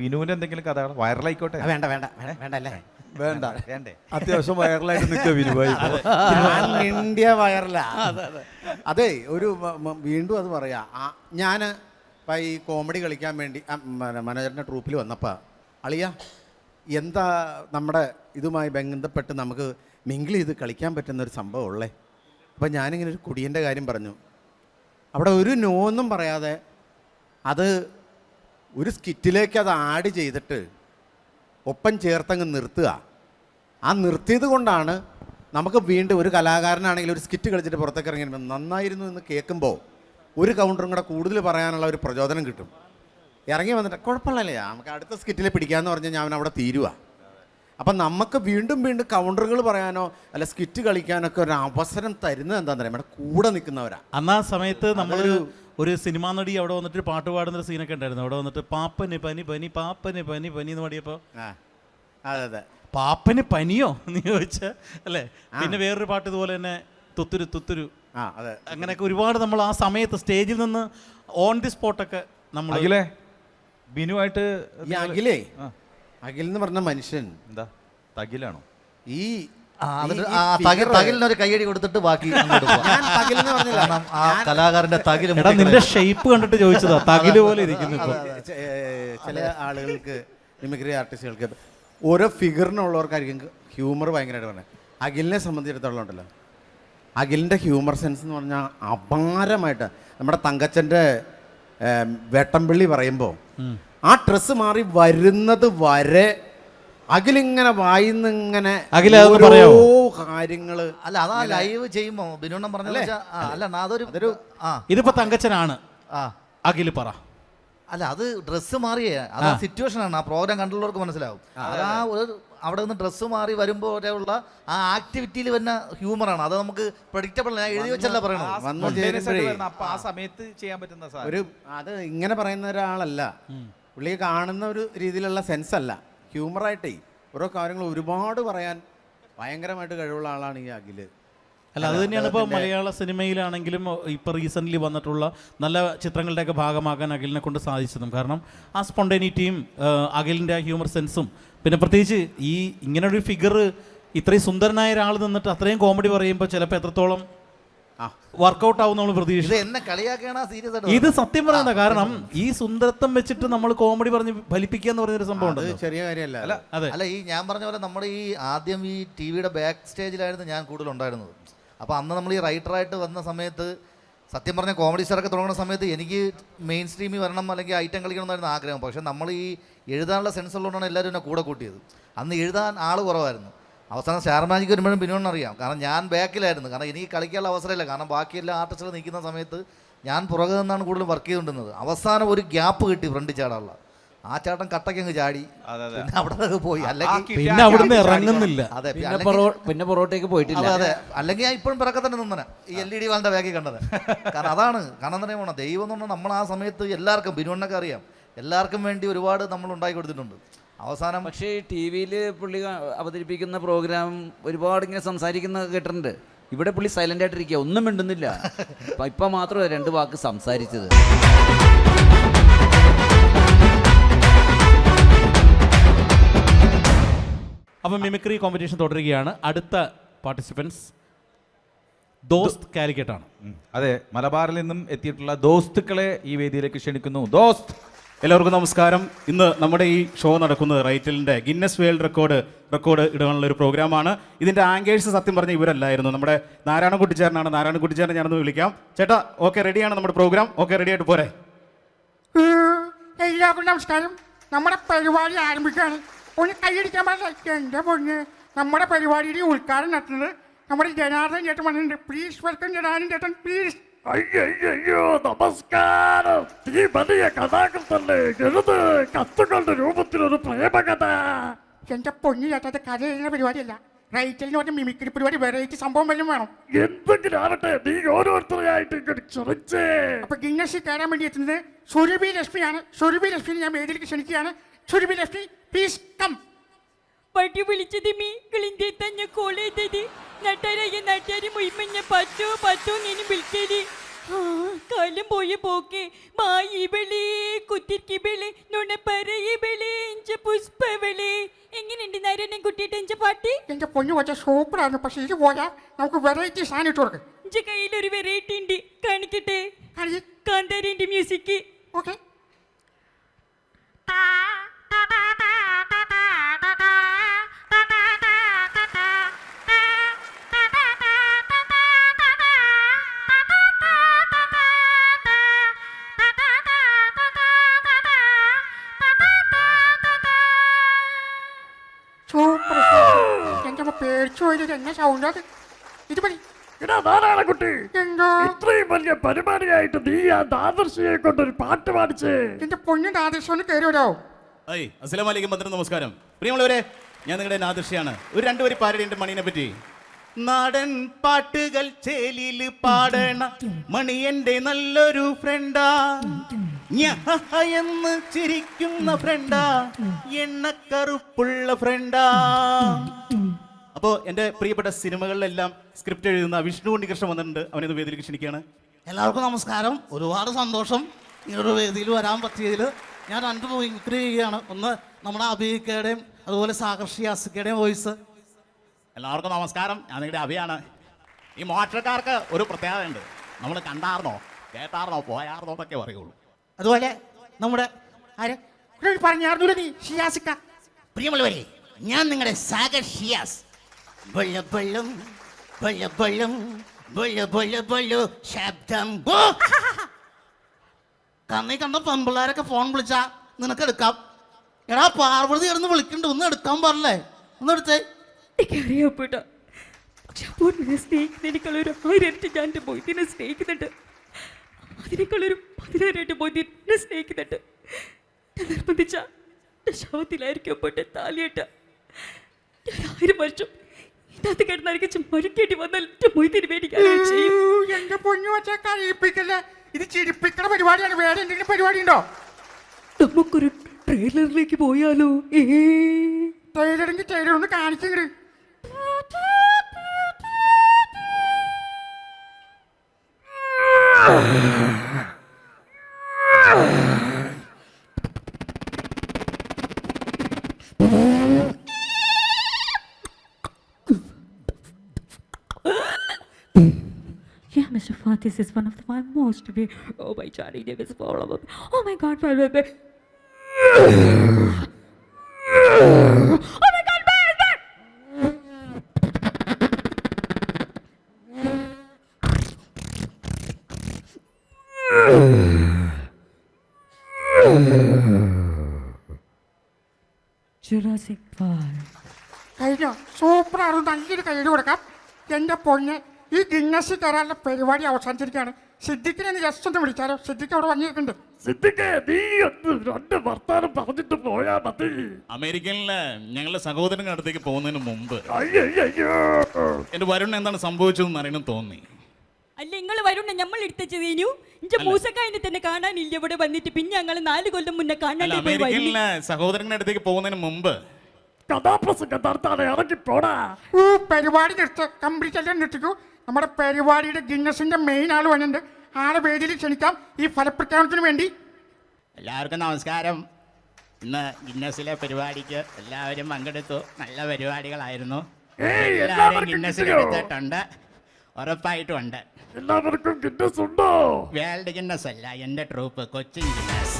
ബിനുവിന്റെ എന്തെങ്കിലും കഥ വൈറലായിക്കോട്ടെ. വേണ്ട വേണ്ട വേണ്ട അല്ലേ, വേണ്ട വേണ്ടേ, അത്യാവശ്യം വൈറലായിട്ട് നിൽക്കുക ബിനുവായി. ഇന്ത്യ വൈറലാ. അതെ, ഒരു വീണ്ടും അത് പറയാ. ഞാൻ ഇപ്പം ഈ കോമഡി കളിക്കാൻ വേണ്ടി മനോജറിൻ്റെ ട്രൂപ്പിൽ വന്നപ്പോൾ അളിയ എന്താ നമ്മുടെ ഇതുമായി ബന്ധപ്പെട്ട് നമുക്ക് മിങ്കിൾ ചെയ്ത് കളിക്കാൻ പറ്റുന്നൊരു സംഭവം ഉള്ളേ. അപ്പം ഞാനിങ്ങനെ ഒരു കുടിയൻ്റെ കാര്യം പറഞ്ഞു. അവിടെ ഒരു നോന്നും പറയാതെ അത് ഒരു സ്കിറ്റിലേക്ക് അത് ആഡ് ചെയ്തിട്ട് ഒപ്പം ചേർത്തങ്ങ് നിർത്തുക. ആ നിർത്തിയത് കൊണ്ടാണ് നമുക്ക് വീണ്ടും ഒരു കലാകാരനാണെങ്കിൽ ഒരു സ്കിറ്റ് കളിച്ചിട്ട് പുറത്തേക്ക് ഇറങ്ങി നന്നായിരുന്നു എന്ന് കേൾക്കുമ്പോൾ ഒരു കൗണ്ടറും കൂടെ കൂടുതൽ പറയാനുള്ള ഒരു പ്രചോദനം കിട്ടും. ഇറങ്ങി വന്നിട്ട് കുഴപ്പമില്ലല്ലേ, നമുക്ക് അടുത്ത സ്കിറ്റിൽ പിടിക്കാമെന്ന് പറഞ്ഞാൽ ഞാൻ അവിടെ തീരുക. അപ്പം നമുക്ക് വീണ്ടും വീണ്ടും കൗണ്ടറുകൾ പറയാനോ അല്ല സ്കിറ്റ് കളിക്കാനൊക്കെ ഒരു അവസരം തരുന്നത് എന്താണെന്ന് പറയാം, നമ്മുടെ കൂടെ നിൽക്കുന്നവരാ. അന്ന് ആ സമയത്ത് നമ്മളൊരു ഒരു സിനിമാ നടി അവിടെ വന്നിട്ട് പാട്ട് പാടുന്നൊരു സീനൊക്കെ ഉണ്ടായിരുന്നു. അവിടെ വന്നിട്ട് പാപ്പന് പനി പനി പാപ്പന് പനി പനി എന്ന് പാടിയപ്പോൾ അതെ അതെ പാപ്പന് പനിയോ എന്ന് ചോദിച്ച അല്ലേ. പിന്നെ വേറൊരു പാട്ട് ഇതുപോലെ തന്നെ തുത്തുരു തുത്തുരു, അതെ, അങ്ങനെയൊക്കെ ഒരുപാട് നമ്മൾ ആ സമയത്ത് സ്റ്റേജിൽ നിന്ന് ഓൺ ദി സ്പോട്ടൊക്കെ നമ്മൾ അഖിലേ ബിനുവായിട്ട് അഖിൽ എന്ന് പറഞ്ഞ മനുഷ്യൻ എന്താ തകിലാണോ? ഈ തകിലിനൊരു കയ്യടി കൊടുത്തിട്ട് ബാക്കി കലാകാരന്റെ തകിൽ. നിന്റെ ഷേപ്പ് കണ്ടിട്ട് ചോദിച്ചതാ, തകില് പോലെ ഇരിക്കുന്നു. ചില ആളുകൾക്ക് മിമിക്രി ആർട്ടിസ്റ്റുകൾക്ക് ഓരോ ഫിഗറിനുള്ളവർക്കായിരിക്കും ഹ്യൂമർ ഭയങ്കരമായിട്ട് പറഞ്ഞത്. അഖിലിനെ സംബന്ധിച്ചിടത്തോളം ഉണ്ടല്ലോ, അഖിലിൻ്റെ ഹ്യൂമർ സെൻസ് എന്ന് പറഞ്ഞാൽ അപാരമായിട്ട്. നമ്മുടെ തങ്കച്ചൻ്റെ വേട്ടമ്പിള്ളി പറയുമ്പോൾ ആ ഡ്രസ്സ് മാറി വരുന്നത് വരെ അഖിലിങ്ങനെ വായിന്നിങ്ങനെ ഓരോ കാര്യങ്ങള്. അല്ല അതാ ലൈവ് ചെയ്യുമ്പോ ബിനോണ്ണം പറഞ്ഞല്ലേ. അല്ല അതൊരു ഇതിപ്പോ തങ്കച്ചനാണ് അഖില് പറ. അല്ല അത് ഡ്രസ്സ് മാറിയേ, അത് സിറ്റുവേഷൻ ആണ്. ആ പ്രോഗ്രാം കണ്ടുള്ളവർക്ക് മനസ്സിലാവും. അതാ ഒരു അവിടെ നിന്ന് ഡ്രസ്സ് മാറി വരുമ്പോൾ ഉള്ള ആ ആക്ടിവിറ്റിയിൽ വരുന്ന ഹ്യൂമറാണ്. അത് നമുക്ക് പ്രഡിക്റ്റബിൾ. ഞാൻ എഴുതി വെച്ചല്ല പറയണത്. ആ സമയത്ത് ചെയ്യാൻ പറ്റുന്ന ഒരു അത് ഇങ്ങനെ പറയുന്ന ഒരാളല്ല പുള്ളി. കാണുന്ന ഒരു രീതിയിലുള്ള സെൻസ് അല്ല, ഹ്യൂമറായിട്ടേ ഓരോ കാര്യങ്ങൾ ഒരുപാട് പറയാൻ ഭയങ്കരമായിട്ട് കഴിവുള്ള ആളാണ് ഈ അഖില്. അല്ല അത് തന്നെയാണ് ഇപ്പോൾ മലയാള സിനിമയിലാണെങ്കിലും ഇപ്പോൾ റീസെൻ്റ്ലി വന്നിട്ടുള്ള നല്ല ചിത്രങ്ങളുടെയൊക്കെ ഭാഗമാക്കാൻ അഖിലിനെ കൊണ്ട് സാധിച്ചതും. കാരണം ആ സ്പോണ്ടേനിറ്റിയും അഖിലിൻ്റെ ആ ഹ്യൂമർ സെൻസും, പിന്നെ പ്രത്യേകിച്ച് ഈ ഇങ്ങനൊരു ഫിഗർ ഇത്രയും സുന്ദരനായ ഒരാൾ നിന്നിട്ട് അത്രയും കോമഡി പറയുമ്പോൾ ചിലപ്പോൾ എത്രത്തോളം വർക്കൗട്ട് ആവും നമ്മൾ പ്രതീക്ഷിച്ചു. ഇത് സത്യം പറയുന്നത്. കാരണം ഈ സുന്ദരത്വം വെച്ചിട്ട് നമ്മൾ കോമഡി പറഞ്ഞ് ഫലിപ്പിക്കുക എന്ന് പറഞ്ഞൊരു സംഭവം ഉണ്ട്. ചെറിയ കാര്യമല്ല. അല്ല ഈ ഞാൻ പറഞ്ഞ പോലെ നമ്മുടെ ഈ ആദ്യം ഈ ടിവിയുടെ ബാക്ക് സ്റ്റേജിലായിരുന്നു ഞാൻ കൂടുതൽ ഉണ്ടായിരുന്നത്. അപ്പോൾ അന്ന് നമ്മൾ ഈ റൈറ്ററായിട്ട് വന്ന സമയത്ത് സത്യം പറഞ്ഞ കോമഡി സ്റ്റാറൊക്കെ തുടങ്ങുന്ന സമയത്ത് എനിക്ക് മെയിൻ സ്ട്രീമിൽ വരണം അല്ലെങ്കിൽ ഐറ്റം കളിക്കണം എന്നായിരുന്നു ആഗ്രഹം. പക്ഷേ നമ്മൾ ഈ എഴുതാനുള്ള സെൻസ് ഉള്ളതുകൊണ്ടാണ് എല്ലാവരും എന്നെ കൂടെ കൂട്ടിയത്. അന്ന് എഴുതാൻ ആൾ കുറവായിരുന്നു. അവസാനം സ്റ്റാർ മാജിക് വരുമ്പോഴും ബിനോണ്ണ അറിയാം. കാരണം ഞാൻ ബാക്കിലായിരുന്നു. കാരണം എനിക്ക് കളിക്കാനുള്ള അവസരമില്ല. കാരണം ബാക്കിയെല്ലാം ആർട്ടിസ്റ്റുകൾ നിൽക്കുന്ന സമയത്ത് ഞാൻ പുറകെ നിന്നാണ് കൂടുതൽ വർക്ക് ചെയ്തുകൊണ്ടിരുന്നത്. അവസാനം ഒരു ഗ്യാപ്പ് കിട്ടി ഫ്രണ്ട് ചാടാനുള്ള. ആ ചേട്ടൻ കട്ടക്കങ്ങ് ചാടി അവിടെ പോയി. അല്ലെങ്കിൽ പിന്നെ അവിടുന്ന് ഇറങ്ങുന്നില്ല. അതെ, പിന്നെ പുറകോട്ടേക്ക് പോയിട്ടില്ല. അതെ, അല്ലെങ്കിൽ ഞാൻ ഇപ്പോഴും പിറക്കെ തന്നെ നിന്നനെ ഈ LED വാലിൻ്റെ ബാക്കി കണ്ടത്. കാരണം അതാണ്. കാരണം എന്താ പറയുക, ദൈവം എന്ന് പറഞ്ഞാൽ നമ്മൾ ആ സമയത്ത് എല്ലാവർക്കും ബിനുണ്ണൊക്കെ അറിയാം, എല്ലാവർക്കും വേണ്ടി ഒരുപാട് നമ്മൾ ഉണ്ടാക്കി കൊടുത്തിട്ടുണ്ട്. അവസാനം പക്ഷേ ടി വിയിൽ പുള്ളി അവതരിപ്പിക്കുന്ന പ്രോഗ്രാം ഒരുപാട് ഇങ്ങനെ സംസാരിക്കുന്ന കേട്ടിട്ടുണ്ട്. ഇവിടെ പുള്ളി സൈലൻ്റ് ആയിട്ടിരിക്കുക, ഒന്നും മിണ്ടുന്നില്ല. ഇപ്പം മാത്രമേ 2 വാക്ക് സംസാരിച്ചത്. അപ്പം മിമിക്രി കോമ്പറ്റീഷൻ തുടരുകയാണ്. അടുത്ത പാർട്ടിസിപ്പൻസ് ദോസ്ത് കാലിക്കറ്റാണ്. അതെ, മലബാറിൽ നിന്നും എത്തിയിട്ടുള്ള ദോസ്തുക്കളെ ഈ വേദിയിലേക്ക് ക്ഷണിക്കുന്നു. ദോസ്ത്. എല്ലാവർക്കും നമസ്കാരം. ഇന്ന് നമ്മുടെ ഈ ഷോ നടക്കുന്നത് റൈറ്റലിൻ്റെ ഗിന്നസ് വേൾഡ് റെക്കോർഡ് ഇടാനുള്ള ഒരു പ്രോഗ്രാമാണ്. ഇതിൻ്റെ ആങ്കേഴ്സ് സത്യം പറഞ്ഞ ഇവരല്ലായിരുന്നു, നമ്മുടെ നാരായണക്കുട്ടിച്ചേരനാണ്. നാരായണക്കുട്ടിച്ചേരനെ ഞാനൊന്ന് വിളിക്കാം. ചേട്ടാ, ഓക്കെ റെഡിയാണ് നമ്മുടെ പ്രോഗ്രാം? ഓക്കെ, റെഡി ആയിട്ട് പോരെ? എല്ലാവർക്കും നമസ്കാരം. നമ്മുടെ പരിപാടി ആരംഭിക്കുകയാണ്. ഒന്ന് കൈയടിക്കാൻ പറഞ്ഞ എൻ്റെ പൊണ്ണ്. നമ്മുടെ പരിപാടിയുടെ ഉദ്ഘാടനം നടത്തുന്നത് നമ്മുടെ ജനാർദ്ദൻ ചേട്ടൻ വന്നിട്ടുണ്ട്. പ്ലീസ് വെൽക്കം ജനാർദ്ദൻ ചേട്ടൻ, പ്ലീസ്. അയ്യോ നമസ്കാരം. ഈ വലിയ കഥാകൃത്തല്ലേ എഴുത് കത്തുകളുടെ രൂപത്തിലൊരു പ്രേമകഥ. എൻ്റെ പൊന്നു ചേട്ടത്തെ കഥ എഴുതുന്ന പരിപാടിയല്ല, റൈറ്റലിന് പറഞ്ഞ മിമിക്രി പരിപാടി. വെറൈറ്റി സംഭവം വല്ലതും വേണം. എന്തെങ്കിലും ആവട്ടെ, നീ ഓരോരുത്തരെയായിട്ട് ഇങ്ങോട്ട് ക്ഷണിച്ചേ. അപ്പൊ ഗിന്നസിൽ കയറാൻ വേണ്ടി എത്തുന്നത് സുരഭി ലക്ഷ്മിയാണ്. സുരഭി ലക്ഷ്മി ഞാൻ വേദിയിലേക്ക് ക്ഷണിക്കുകയാണ്. Surabhi Lakshmi, please come. പട്ടി വിളിച്ചത് മീക്കളിന്റെ തന്നെ കോൾ ചെയ്തത് നാട്ടുകാരായ നാട്ടുകാർ മുഴുവൻ പറ്റോ നീനും വിളിച്ചത്. ആ കാലം പോയ പോക്കെ മായിബളേ കുത്തിരിക്കിബളേ നുണ പറയിബളേ എഞ്ച പുഷ്പവളേ. എങ്ങനെയുണ്ട് നാരായണൻ കുട്ടിയുടെ എഞ്ച പാട്ട്? എൻ്റെ പൊന്നു കൊച്ച സൂപ്പറാണ്. പക്ഷേ ഇത് പോയാൽ നമുക്ക് വെറൈറ്റി സാധനം ഇട്ട് കൊടുക്കും. എഞ്ച കയ്യിലൊരു വെറൈറ്റി ഉണ്ട്, കാണിക്കട്ടെ. കാണിക്ക്. കാന്താരിന്റെ മ്യൂസിക്. ഓക്കെ. സൂപ്പർ. എൻ്റെ അമ്മ പേടിച്ചു പോയത് എന്നെ സൗണ്ട് അത്. ഇത് മതി. എടാ നാരായണക്കുട്ടി, എന്തോ ഇത്രയും വലിയ പരിപാടിയായിട്ട് നീ ആ ദാദർശിയെ കൊണ്ടൊരു പാട്ട് പാടിച്ചേ. എൻ്റെ പൊന്നു ആദർശം കയറി വരാമോ? അസ്സലാമു അലൈക്കും ഭദ്രൻ, നമസ്കാരം. പ്രിയമുള്ളവരെ, ഞാൻ നിങ്ങളുടെ നാദൃശ്യാണ്. ഒരു 2 വരി പാരടി എൻ്റെ മണീനെ പറ്റി. നാടൻ പാട്ടുകൾ ചേലിൽ പാടണ മണി എൻ്റെ നല്ലൊരു ഫ്രണ്ടാ, എന്ന് ചിരിക്കുന്ന ഫ്രണ്ടാ, എണ്ണക്കറുപ്പുള്ള ഫ്രണ്ടാ. അപ്പോൾ എൻ്റെ പ്രിയപ്പെട്ട സിനിമകളിലെല്ലാം സ്ക്രിപ്റ്റ് എഴുതുന്ന വിഷ്ണു ഉണ്ണികൃഷ്ണൻ വന്നിട്ടുണ്ട്. അവനത് വേദിയിലേക്ക് ക്ഷണിക്കുകയാണ്. എല്ലാവർക്കും നമസ്കാരം. ഒരുപാട് സന്തോഷം ഇങ്ങനൊരു വേദിയിൽ വരാൻ പറ്റിയതിൽ. ഞാൻ 2 മിമിക്രി ചെയ്യുകയാണ്. ഒന്ന് നമ്മുടെ അബീക്കയുടെയും അതുപോലെ സാഗർഷി ആസിക്കയുടെയും വോയിസ്. എല്ലാവർക്കും നമസ്കാരം. ഞാൻ നിങ്ങളുടെ അഭിയാണ്. ഈ മോട്ടക്കാർക്ക് ഒരു പ്രത്യേകത ഉണ്ട്. നമ്മൾ കണ്ടാർന്നോ കേട്ടാർന്നോ പോയാർന്നോ എന്നൊക്കെ പറയുള്ളൂ. അതുപോലെ നമ്മുടെ ആര് പറഞ്ഞാർന്നൂല നീ ഷിയാസിക്ക. പ്രിയമുള്ളവരെ, ഞാൻ നിങ്ങളുടെ സാഗർ ഷിയാസ്. ബൊള്ള ബൊള്ളും ബൊള്ള ബൊള്ളും ബൊള്ള ബൊള്ള ബൊള്ളു ശബ്ദം. കണ്ണി കണ്ട പെൺപിള്ളേരൊക്കെ ഫോൺ വിളിച്ചാ നിനക്ക് എടുക്കാം. എടാ പാർവതി കിടന്ന് വിളിക്കണ്ട്, ഒന്ന് എടുക്കാൻ പാടില്ലേ? ഒന്ന് എടുത്തേ. എനിക്കറിയാപ്പെട്ട, പക്ഷെ അപ്പോൾ നിന്നെ സ്നേഹിക്കുന്നതിനേക്കാളൊരു 1000 ഇരട്ടി ഞാൻ എൻ്റെ മൊയ്തീനെ സ്നേഹിക്കുന്നുണ്ട്. അതിനേക്കാളൊരു 10,000 ഇരട്ടി മൊയ്തീനെ സ്നേഹിക്കുന്നുണ്ട്. ഞാൻ നിർബന്ധിച്ച എൻ്റെ ശവത്തിലായിരിക്കും പോട്ടെ താലിയേട്ട. ഞാൻ 1000 വർഷം ഇതിനകത്ത് കിടന്നായിരിക്കും മരിക്കേണ്ടി വന്നാൽ എൻ്റെ മൊയ്തീന് വേണ്ടി ഞാൻ ചെയ്യും. എന്റെ പൊന്നു വച്ചാ കഴിപ്പിക്കല്ലേ. ഇത് ചിരിപ്പിക്കണ പരിപാടിയാണ്. വേറെ എന്തെങ്കിലും പരിപാടി ഉണ്ടോ? നമുക്കൊരു ട്രെയിലറിലേക്ക് പോയാലോ? ട്രെയിലറിന്റെ ട്രെയിലർ ഒന്ന് കാണിച്ചിങ്ങട്. Yeah, Mr. Fat, this is one of my most. Oh, my Johnny name is all over. Oh my God, my baby. Oh my God, baby. Jurassic Park. കഴിഞ്ഞോ? സൂപ്പറാണ്. നല്ലൊരു കയ്യിൽ കൊടുക്കാം. എൻ്റെ പൊന്ന്, ഈ ഗിന്നസ് കയറാനുള്ള പരിപാടി അവസാനിച്ചിരിക്കുകയാണ്. സിദ്ദിഖിനെ ജസ്റ്റ് ഒന്ന് വിളിച്ചാലോ? സിദ്ദിഖ് അവിടെ വന്നിട്ടുണ്ട്. സിദ്ദിഖേ, നീ ഒന്ന് 2 വർത്താനം പറഞ്ഞിട്ട് പോയാ മതി. അമേരിക്കയിലെ ഞങ്ങളുടെ സഹോദരങ്ങളുടെ അടുത്തേക്ക് പോകുന്നതിന് മുമ്പ് അയ്യോ, എൻ്റെ വരുൺ എന്താണ് സംഭവിച്ചതെന്ന് അറിയണം തോന്നി. അല്ല, നിങ്ങൾ വരുന്ന നമ്മൾ എടുത്തു ഇന്റെ മൂസക്കായനെ തന്നെ കാണാനില്ല ഇവിടെ വന്നിട്ട്. പിന്നെ ഞങ്ങൾ 4 കൊല്ലം മുന്നേ കാണാൻ അമേരിക്കയിലെ സഹോദരങ്ങളുടെ അടുത്തേക്ക് പോകുന്നതിന് മുമ്പ് കഥാപ്രസംഗം നടത്താതെ ഇറങ്ങി പോടാ. പരിപാടി നിർത്ത്, കംപ്ലീറ്റ് എല്ലാം നിർത്തിക്കൂ. നമ്മുടെ പരിപാടിയുടെ ഗിന്നസിന്റെ മെയിൻ ആൾ വന്നിട്ടുണ്ട്. ആളെ വേദിയിൽ ക്ഷണിക്കാം ഈ ഫലപ്രഖ്യാപനത്തിന് വേണ്ടി. എല്ലാവർക്കും നമസ്കാരം. ഇന്ന് ഗിന്നസിലെ പരിപാടിക്ക് എല്ലാവരും പങ്കെടുത്തു. നല്ല പരിപാടികളായിരുന്നു. എല്ലാവരും ഗിന്നസിൽ എടുത്തിട്ടുണ്ട്, ഉറപ്പായിട്ടുമുണ്ട്. എല്ലാവർക്കും ഗിന്നസ് ഉണ്ടോ? വേൾഡ് ഗിന്നസ് അല്ല, എൻ്റെ ട്രൂപ്പ് കൊച്ചിൻ ഗിന്നസ്.